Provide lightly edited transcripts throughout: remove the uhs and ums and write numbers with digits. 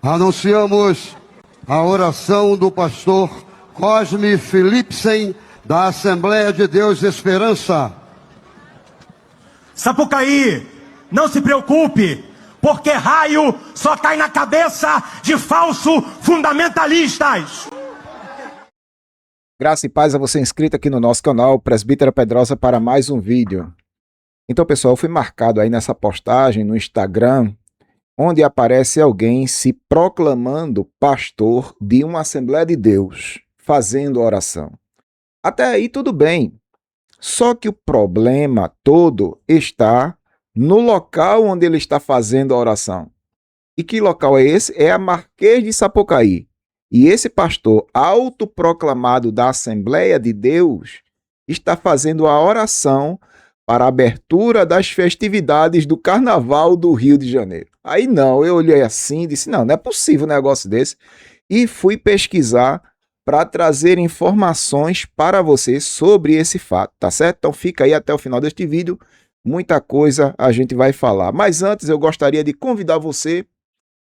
Anunciamos a oração do pastor Cosme Philipsen, da Assembleia de Deus Esperança. Sapucaí, não se preocupe, porque raio só cai na cabeça de falsos fundamentalistas. Graça e paz a você inscrito aqui no nosso canal, Presbítero Pedrosa, para mais um vídeo. Então, pessoal, eu fui marcado aí nessa postagem no Instagram, onde aparece alguém se proclamando pastor de uma Assembleia de Deus, fazendo oração. Até aí tudo bem, só que o problema todo está no local onde ele está fazendo a oração. E que local é esse? É a Marquês de Sapucaí. E esse pastor autoproclamado da Assembleia de Deus está fazendo a oração para a abertura das festividades do Carnaval do Rio de Janeiro. Aí não, eu olhei assim e disse, não é possível um negócio desse. E fui pesquisar para trazer informações para você sobre esse fato, tá certo? Então fica aí até o final deste vídeo, muita coisa a gente vai falar. Mas antes eu gostaria de convidar você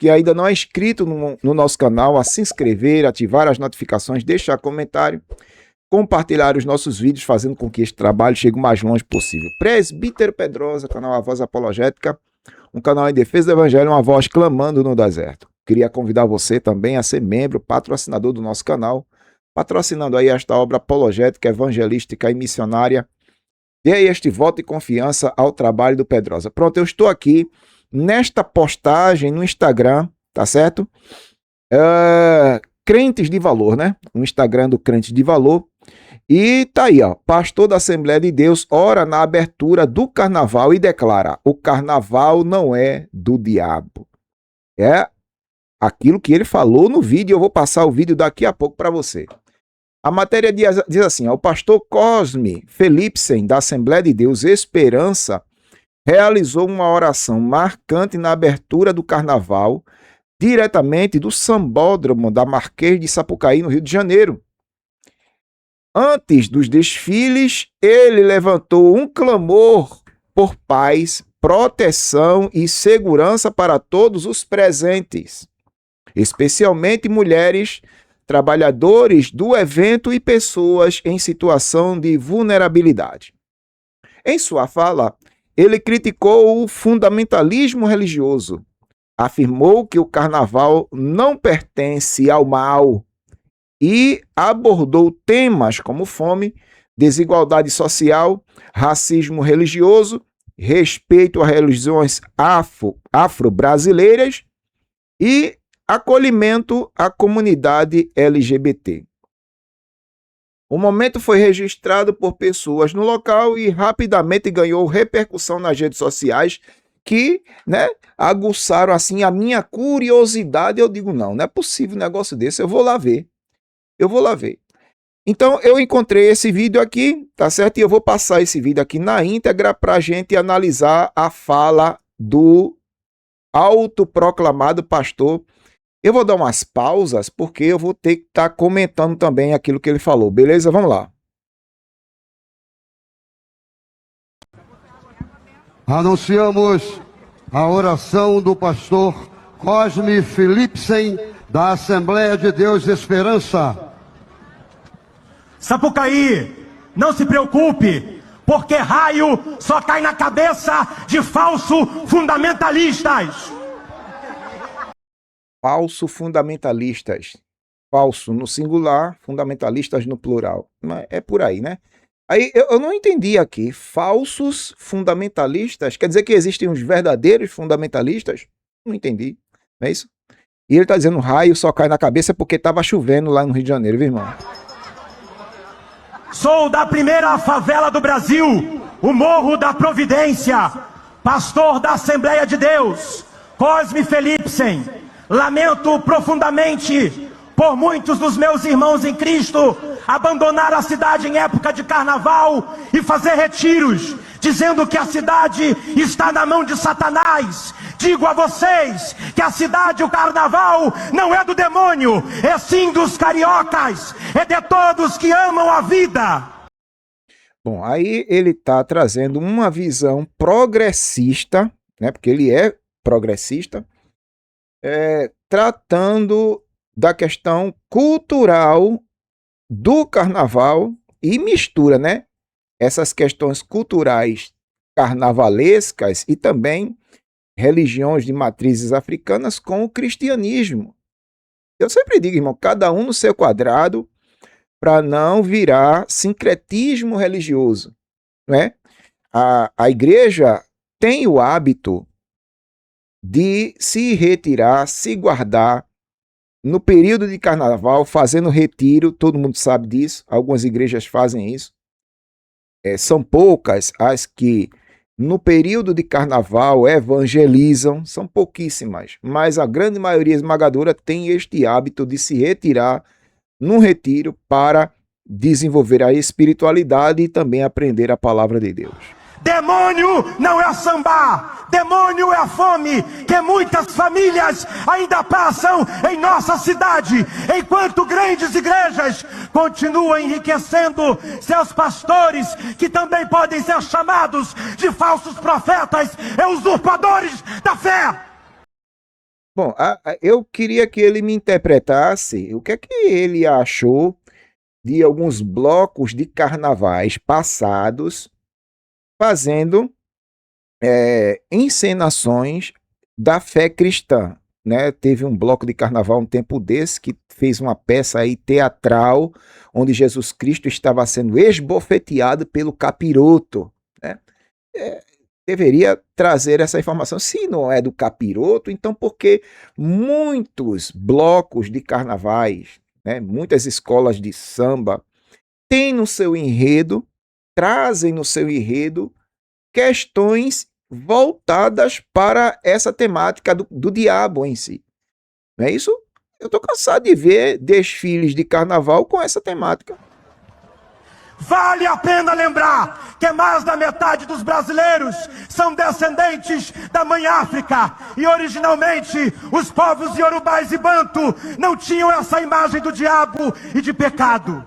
que ainda não é inscrito no nosso canal a se inscrever, ativar as notificações, deixar comentário, compartilhar os nossos vídeos, fazendo com que este trabalho chegue o mais longe possível. Presbítero Pedrosa, canal A Voz Apologética, um canal em defesa do Evangelho, uma voz clamando no deserto. Queria convidar você também a ser membro, patrocinador do nosso canal, patrocinando aí esta obra apologética, evangelística e missionária. Dê aí este voto de confiança ao trabalho do Pedrosa. Pronto, eu estou aqui nesta postagem no Instagram, tá certo? Crentes de Valor, né? O Instagram do Crentes de Valor. E tá aí, ó, pastor da Assembleia de Deus ora na abertura do carnaval e declara: o carnaval não é do diabo. É aquilo que ele falou no vídeo, eu vou passar o vídeo daqui a pouco para você. A matéria diz assim, ó, o pastor Cosme Philipsen, da Assembleia de Deus Esperança, realizou uma oração marcante na abertura do carnaval, diretamente do Sambódromo da Marquês de Sapucaí, no Rio de Janeiro. Antes dos desfiles, ele levantou um clamor por paz, proteção e segurança para todos os presentes, especialmente mulheres, trabalhadores do evento e pessoas em situação de vulnerabilidade. Em sua fala, ele criticou o fundamentalismo religioso, afirmou que o carnaval não pertence ao mal e abordou temas como fome, desigualdade social, racismo religioso, respeito a religiões afro-brasileiras e acolhimento à comunidade LGBT. O momento foi registrado por pessoas no local e rapidamente ganhou repercussão nas redes sociais que, aguçaram assim a minha curiosidade. Eu digo, não é possível um negócio desse, eu vou lá ver. Então eu encontrei esse vídeo aqui, tá certo? E eu vou passar esse vídeo aqui na íntegra para a gente analisar a fala do autoproclamado pastor. Eu vou dar umas pausas, porque eu vou ter que estar comentando também aquilo que ele falou. Beleza? Vamos lá. Anunciamos a oração do pastor Cosme Philipsen, da Assembleia de Deus Esperança. Sapucaí, não se preocupe, porque raio só cai na cabeça de falsos fundamentalistas. Falso fundamentalistas. Falso no singular, fundamentalistas no plural. É por aí, né? Aí eu não entendi aqui. Falsos fundamentalistas? Quer dizer que existem os verdadeiros fundamentalistas? Não entendi. Não é isso? E ele está dizendo raio só cai na cabeça porque estava chovendo lá no Rio de Janeiro, viu, irmão? Sou da primeira favela do Brasil, o Morro da Providência, pastor da Assembleia de Deus, Cosme Philipsen. Lamento profundamente por muitos dos meus irmãos em Cristo abandonar a cidade em época de carnaval e fazer retiros, dizendo que a cidade está na mão de Satanás. Digo a vocês que a cidade, o carnaval, não é do demônio, é sim dos cariocas, é de todos que amam a vida. Bom, aí ele está trazendo uma visão progressista, né, porque ele é progressista, tratando da questão cultural do carnaval e mistura, né, essas questões culturais carnavalescas e também religiões de matrizes africanas com o cristianismo. Eu sempre digo, irmão, cada um no seu quadrado para não virar sincretismo religioso, não é? A igreja tem o hábito de se retirar, se guardar no período de carnaval, fazendo retiro, todo mundo sabe disso, algumas igrejas fazem isso. São poucas as que no período de carnaval evangelizam, são pouquíssimas, mas a grande maioria esmagadora tem este hábito de se retirar num retiro para desenvolver a espiritualidade e também aprender a palavra de Deus. Demônio não é samba, demônio é a fome que muitas famílias ainda passam em nossa cidade, enquanto grandes igrejas continuam enriquecendo seus pastores, que também podem ser chamados de falsos profetas e usurpadores da fé. Bom, eu queria que ele me interpretasse o que é que ele achou de alguns blocos de carnavais passados fazendo encenações da fé cristã, né? Teve um bloco de carnaval um tempo desse que fez uma peça aí teatral onde Jesus Cristo estava sendo esbofeteado pelo capiroto, né? Deveria trazer essa informação. Se não é do capiroto, então porque muitos blocos de carnavais, né, muitas escolas de samba têm no seu enredo, trazem no seu enredo questões voltadas para essa temática do diabo em si. Não é isso? Eu estou cansado de ver desfiles de carnaval com essa temática. Vale a pena lembrar que mais da metade dos brasileiros são descendentes da Mãe África, e originalmente os povos iorubais e banto não tinham essa imagem do diabo e de pecado.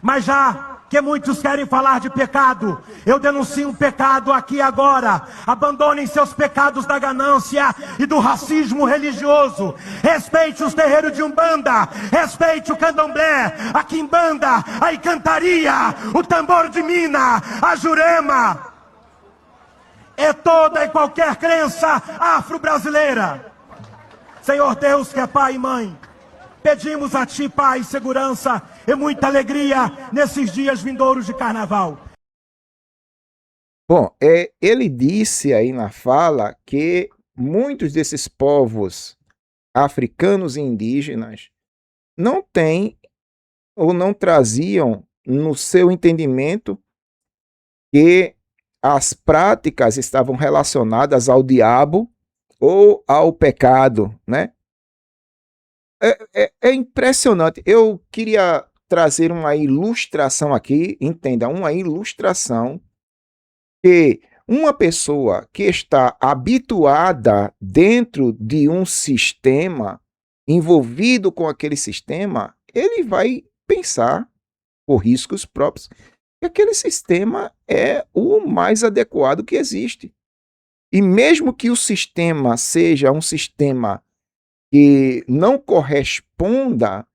Mas já que muitos querem falar de pecado, eu denuncio um pecado aqui agora. Abandonem seus pecados da ganância e do racismo religioso. Respeite os terreiros de Umbanda, respeite o candomblé, a quimbanda, a encantaria, o tambor de mina, a jurema. É toda e qualquer crença afro-brasileira. Senhor Deus, que é Pai e Mãe, pedimos a Ti, Pai, segurança e muita alegria nesses dias vindouros de carnaval. Bom, ele disse aí na fala que muitos desses povos africanos e indígenas não têm ou não traziam no seu entendimento que as práticas estavam relacionadas ao diabo ou ao pecado, né? É impressionante. Eu queria trazer uma ilustração aqui, entenda, uma ilustração que uma pessoa que está habituada dentro de um sistema, envolvido com aquele sistema, ele vai pensar, por riscos próprios, que aquele sistema é o mais adequado que existe. E mesmo que o sistema seja um sistema que não corresponda,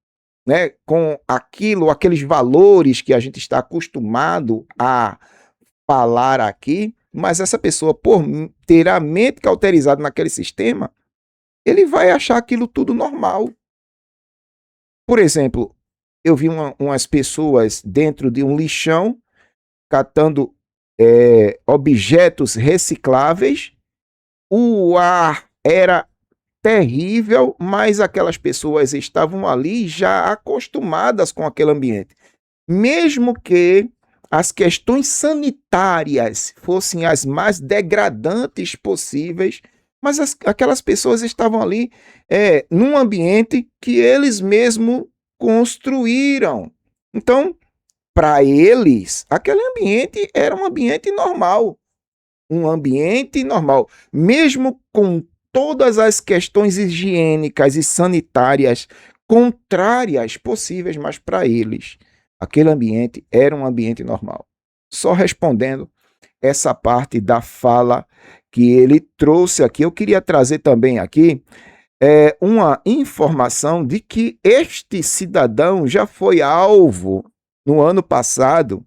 né, com aqueles valores que a gente está acostumado a falar aqui, mas essa pessoa, por ter a mente cauterizada naquele sistema, ele vai achar aquilo tudo normal. Por exemplo, eu vi umas pessoas dentro de um lixão catando objetos recicláveis, o ar era terrível, mas aquelas pessoas estavam ali já acostumadas com aquele ambiente. Mesmo que as questões sanitárias fossem as mais degradantes possíveis, mas aquelas pessoas estavam ali num ambiente que eles mesmos construíram. Então, para eles, aquele ambiente era um ambiente normal. Um ambiente normal. Mesmo com todas as questões higiênicas e sanitárias contrárias possíveis, mas para eles, aquele ambiente era um ambiente normal. Só respondendo essa parte da fala que ele trouxe aqui, eu queria trazer também aqui uma informação de que este cidadão já foi alvo no ano passado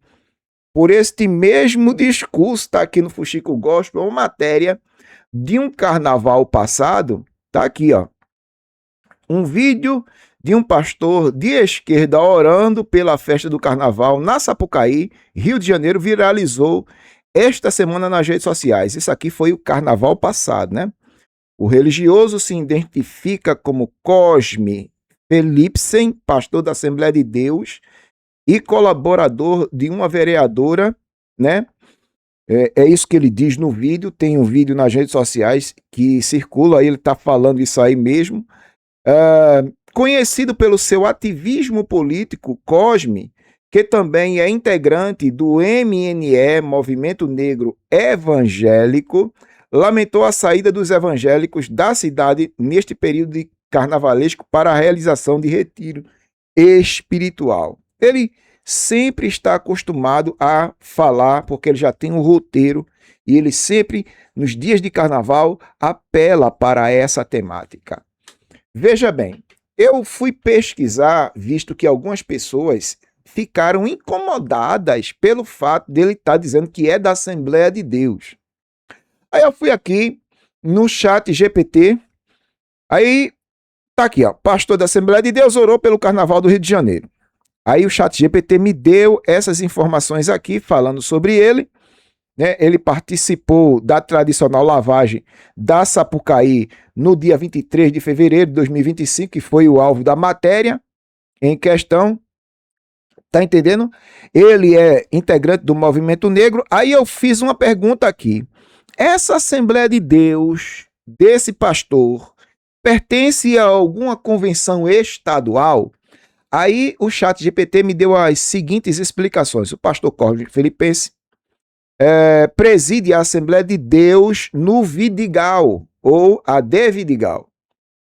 por este mesmo discurso. Está aqui no Fuxico Gospel, uma matéria de um carnaval passado. Está aqui, ó, um vídeo de um pastor de esquerda orando pela festa do carnaval na Sapucaí, Rio de Janeiro, viralizou esta semana nas redes sociais. Isso aqui foi o carnaval passado, né? O religioso se identifica como Cosme Felipsen, pastor da Assembleia de Deus e colaborador de uma vereadora, né? É isso que ele diz no vídeo. Tem um vídeo nas redes sociais que circula, ele está falando isso aí mesmo. Conhecido pelo seu ativismo político, Cosme, que também é integrante do MNE, Movimento Negro Evangélico, lamentou a saída dos evangélicos da cidade neste período de carnavalesco para a realização de retiro espiritual. Ele sempre está acostumado a falar, porque ele já tem um roteiro, e ele sempre, nos dias de carnaval, apela para essa temática. Veja bem, eu fui pesquisar, visto que algumas pessoas ficaram incomodadas pelo fato dele estar dizendo que é da Assembleia de Deus. Aí eu fui aqui no chat GPT, aí tá aqui, ó, pastor da Assembleia de Deus orou pelo Carnaval do Rio de Janeiro. Aí o chat GPT me deu essas informações aqui, falando sobre ele, né? Ele participou da tradicional lavagem da Sapucaí no dia 23 de fevereiro de 2025, que foi o alvo da matéria em questão. Tá entendendo? Ele é integrante do Movimento Negro. Aí eu fiz uma pergunta aqui. Essa Assembleia de Deus, desse pastor, pertence a alguma convenção estadual? Aí o chat GPT me deu as seguintes explicações. O pastor Cosme Felipense preside a Assembleia de Deus no Vidigal, ou a de Vidigal,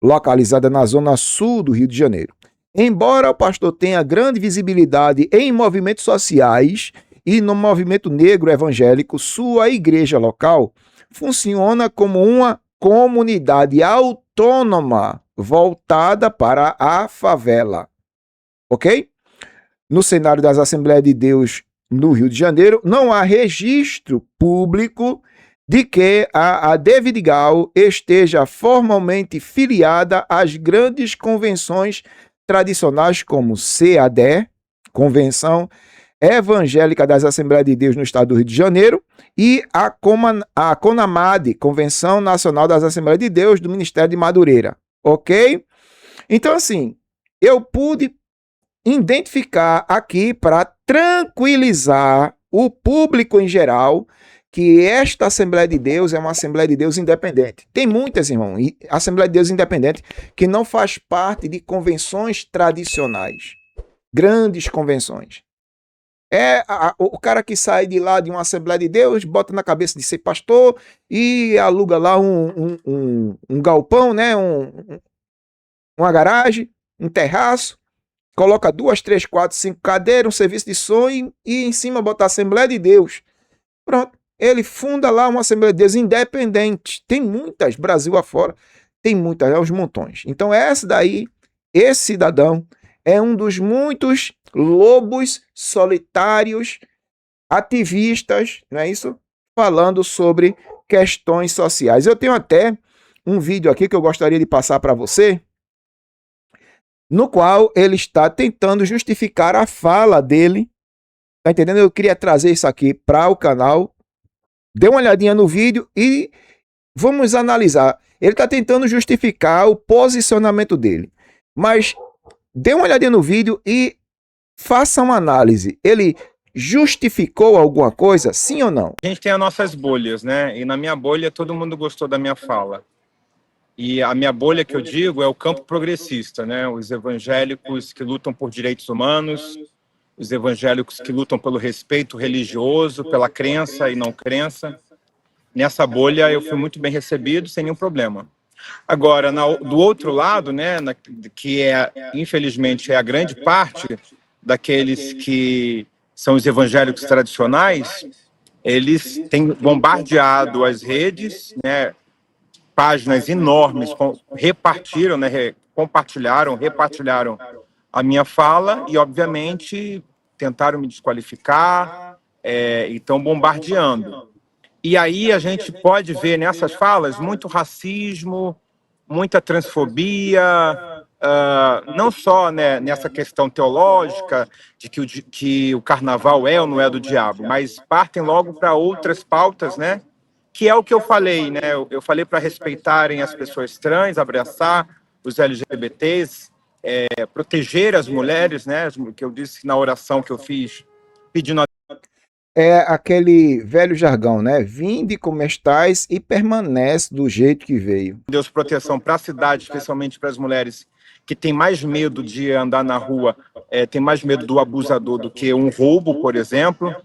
localizada na zona sul do Rio de Janeiro. Embora o pastor tenha grande visibilidade em movimentos sociais e no movimento negro evangélico, sua igreja local funciona como uma comunidade autônoma voltada para a favela. Ok? No cenário das Assembleias de Deus no Rio de Janeiro, não há registro público de que a de Vidigal esteja formalmente filiada às grandes convenções tradicionais como CADE, Convenção Evangélica das Assembleias de Deus no Estado do Rio de Janeiro, e a CONAMAD, Convenção Nacional das Assembleias de Deus do Ministério de Madureira, ok? Então, assim, eu pude identificar aqui para tranquilizar o público em geral que esta Assembleia de Deus é uma Assembleia de Deus independente. Tem muitas, irmão, Assembleia de Deus independente que não faz parte de convenções tradicionais, grandes convenções. O cara que sai de lá de uma Assembleia de Deus, bota na cabeça de ser pastor e aluga lá um galpão, né? Uma garagem, um terraço, coloca 2, 3, 4, 5 cadeiras, um serviço de som e em cima bota a Assembleia de Deus. Pronto. Ele funda lá uma Assembleia de Deus independente. Tem muitas, Brasil afora, tem muitas, aos montões. Então esse cidadão é um dos muitos lobos solitários, ativistas, não é isso? Falando sobre questões sociais. Eu tenho até um vídeo aqui que eu gostaria de passar para você, no qual ele está tentando justificar a fala dele. Tá entendendo? Eu queria trazer isso aqui para o canal. Dê uma olhadinha no vídeo e vamos analisar. Ele está tentando justificar o posicionamento dele. Mas dê uma olhadinha no vídeo e faça uma análise. Ele justificou alguma coisa, sim ou não? A gente tem as nossas bolhas, né? E na minha bolha todo mundo gostou da minha fala. E a minha bolha que eu digo é o campo progressista, né? Os evangélicos que lutam por direitos humanos, os evangélicos que lutam pelo respeito religioso, pela crença e não crença. Nessa bolha eu fui muito bem recebido, sem nenhum problema. Agora, do outro lado, né, que infelizmente é a grande parte daqueles que são os evangélicos tradicionais, eles têm bombardeado as redes, né, páginas enormes, repartiram, né, repartilharam a minha fala e, obviamente, tentaram me desqualificar, e estão bombardeando. E aí a gente pode ver nessas falas muito racismo, muita transfobia, não só, né, nessa questão teológica de que o carnaval é ou não é do diabo, mas partem logo para outras pautas, né? Que é o que eu falei, né? Eu falei para respeitarem as pessoas trans, abraçar os LGBTs, proteger as mulheres, né? Que eu disse na oração que eu fiz, pedindo a É aquele velho jargão, né? Vinde como estais e permanece do jeito que veio. Deus proteção para a cidade, especialmente para as mulheres que têm mais medo de andar na rua, tem mais medo do abusador do que um roubo, por exemplo.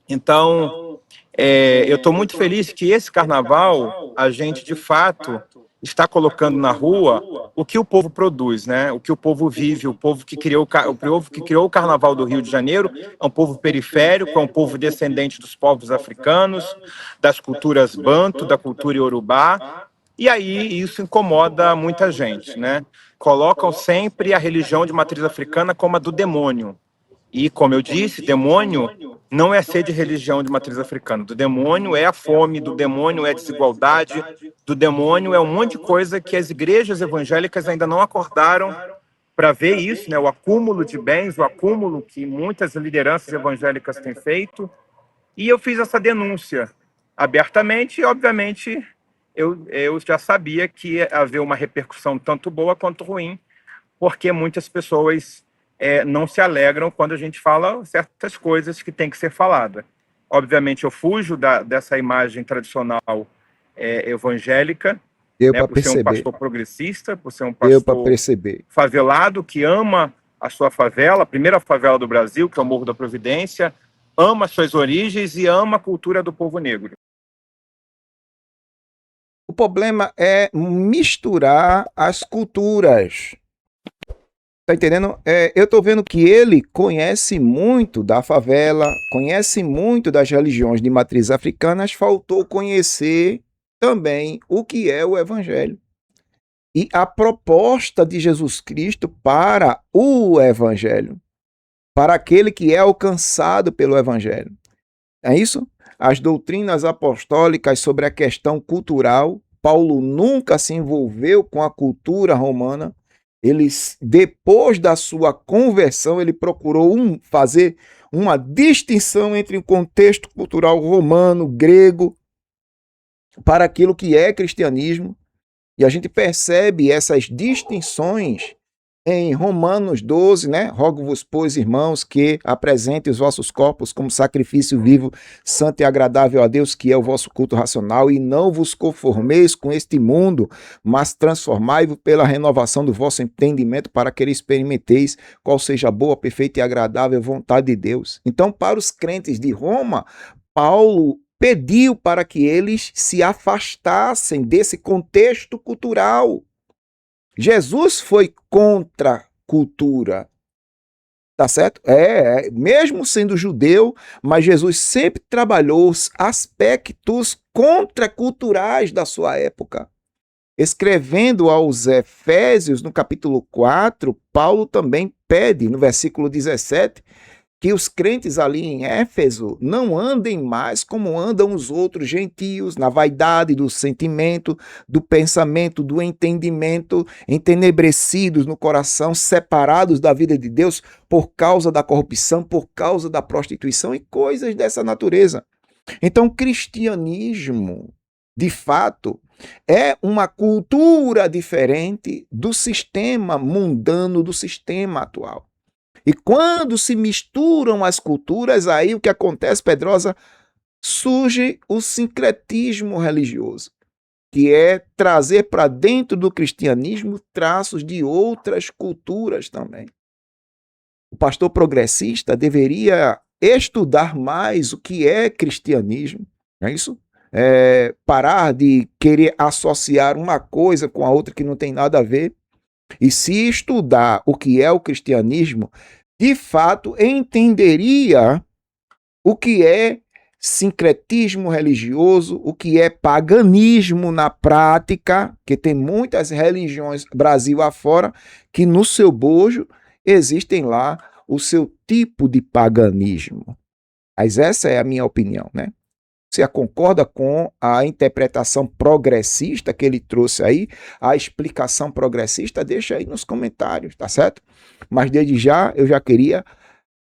Então, eu estou muito feliz que esse carnaval a gente, de fato, está colocando na rua o que o povo produz, né? O que o povo vive, o povo que criou o Carnaval do Rio de Janeiro é um povo periférico, é um povo descendente dos povos africanos, das culturas banto, da cultura iorubá, e aí isso incomoda muita gente, né? Colocam sempre a religião de matriz africana como a do demônio. E, como eu disse, demônio não é ser de religião de matriz africana. Do demônio é a fome, do demônio é a desigualdade, do demônio é um monte de coisa que as igrejas evangélicas ainda não acordaram para ver isso, né? O acúmulo de bens, o acúmulo que muitas lideranças evangélicas têm feito. E eu fiz essa denúncia abertamente e, obviamente, eu já sabia que ia haver uma repercussão tanto boa quanto ruim, porque muitas pessoas não se alegram quando a gente fala certas coisas que tem que ser falada. Obviamente, eu fujo dessa imagem tradicional evangélica, Deu né, para por ser um perceber. pastor progressista, por ser um Deu para pastor perceber. favelado que ama a sua favela, a primeira favela do Brasil, que é o Morro da Providência, ama as suas origens e ama a cultura do povo negro. O problema é misturar as culturas. Tá entendendo? Eu tô vendo que ele conhece muito da favela, conhece muito das religiões de matriz africana, mas faltou conhecer também o que é o evangelho. E a proposta de Jesus Cristo para o evangelho, para aquele que é alcançado pelo evangelho. É isso? As doutrinas apostólicas sobre a questão cultural, Paulo nunca se envolveu com a cultura romana. Ele, depois da sua conversão, ele procurou fazer uma distinção entre o contexto cultural romano, grego, para aquilo que é cristianismo. E a gente percebe essas distinções em Romanos 12, né? Rogo-vos, pois, irmãos, que apresentem os vossos corpos como sacrifício vivo, santo e agradável a Deus, que é o vosso culto racional, e não vos conformeis com este mundo, mas transformai-vos pela renovação do vosso entendimento, para que experimenteis qual seja a boa, perfeita e agradável vontade de Deus. Então, para os crentes de Roma, Paulo pediu para que eles se afastassem desse contexto cultural. Jesus foi contra a cultura, tá certo? Mesmo sendo judeu, mas Jesus sempre trabalhou os aspectos contraculturais da sua época. Escrevendo aos Efésios, no capítulo 4, Paulo também pede, no versículo 17, que os crentes ali em Éfeso não andem mais como andam os outros gentios, na vaidade do sentimento, do pensamento, do entendimento, entenebrecidos no coração, separados da vida de Deus por causa da corrupção, por causa da prostituição e coisas dessa natureza. Então, o cristianismo, de fato, é uma cultura diferente do sistema mundano, do sistema atual. E quando se misturam as culturas, aí o que acontece, Pedrosa, surge o sincretismo religioso, que é trazer para dentro do cristianismo traços de outras culturas também. O pastor progressista deveria estudar mais o que é cristianismo, não é isso? Parar de querer associar uma coisa com a outra que não tem nada a ver. E se estudar o que é o cristianismo, de fato entenderia o que é sincretismo religioso, o que é paganismo na prática, que tem muitas religiões Brasil afora, que no seu bojo existem lá o seu tipo de paganismo. Mas essa é a minha opinião, né? Você concorda com a interpretação progressista que ele trouxe aí, a explicação progressista? Deixa aí nos comentários, tá certo? Mas desde já eu já queria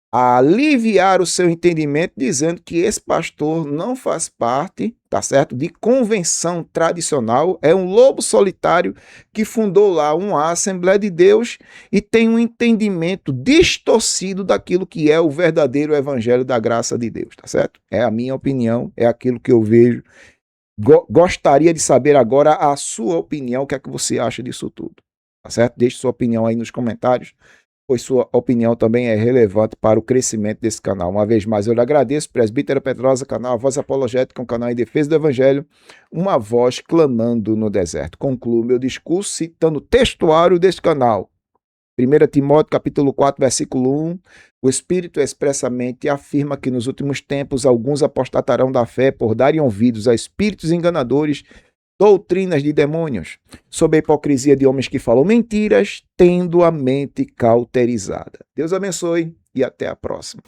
aliviar o seu entendimento dizendo que esse pastor não faz parte, tá certo, de convenção tradicional, é um lobo solitário que fundou lá uma Assembleia de Deus e tem um entendimento distorcido daquilo que é o verdadeiro evangelho da graça de Deus, tá certo? É a minha opinião, é aquilo que eu vejo. Gostaria de saber agora a sua opinião, o que é que você acha disso tudo, tá certo? Deixe sua opinião aí nos comentários, pois sua opinião também é relevante para o crescimento desse canal. Uma vez mais, eu lhe agradeço, Presbítero Pedrosa, canal A Voz Apologética, um canal em defesa do Evangelho, uma voz clamando no deserto. Concluo meu discurso citando o textuário deste canal. 1 Timóteo, capítulo 4, versículo 1, o Espírito expressamente afirma que nos últimos tempos alguns apostatarão da fé por darem ouvidos a espíritos enganadores, doutrinas de demônios, sob a hipocrisia de homens que falam mentiras, tendo a mente cauterizada. Deus abençoe e até a próxima.